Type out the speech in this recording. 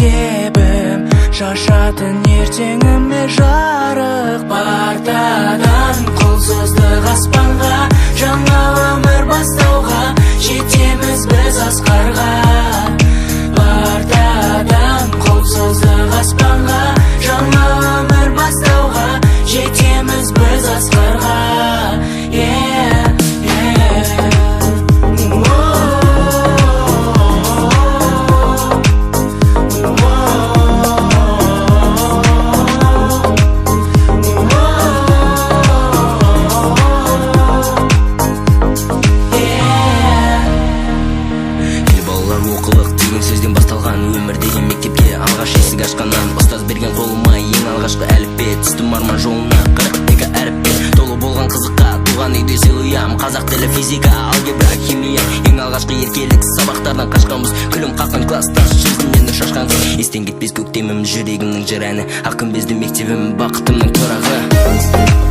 мектебім, шашатын ертеңіме жарық. Партадан құлсыздық аспанға, жаңа өмір бастауға, жетеміз біз асқарға. Партадан құлсыздық аспанға, жаңа өмір бастауға, жетеміз біз асқарға. Сөзден басталған өмір деген мектепке алғаш есік ашқаннан, ұстаз берген қолыма ең алғашқы әліппе, түстім арман жолына 42 әріппе толы болған қызыққа. Туған үйде сыйлыям, қазақ тілі, физика, алгебра, химия. Ең алғашқы еркелік сабақтардан қашқанбыз, күлім қаққан класстас, жүзінен нұр шашқан. Естен кетпес көктемім, жүрегімнің жыр әні, ақ күмбезді мектебім, бақытымның тұрағы.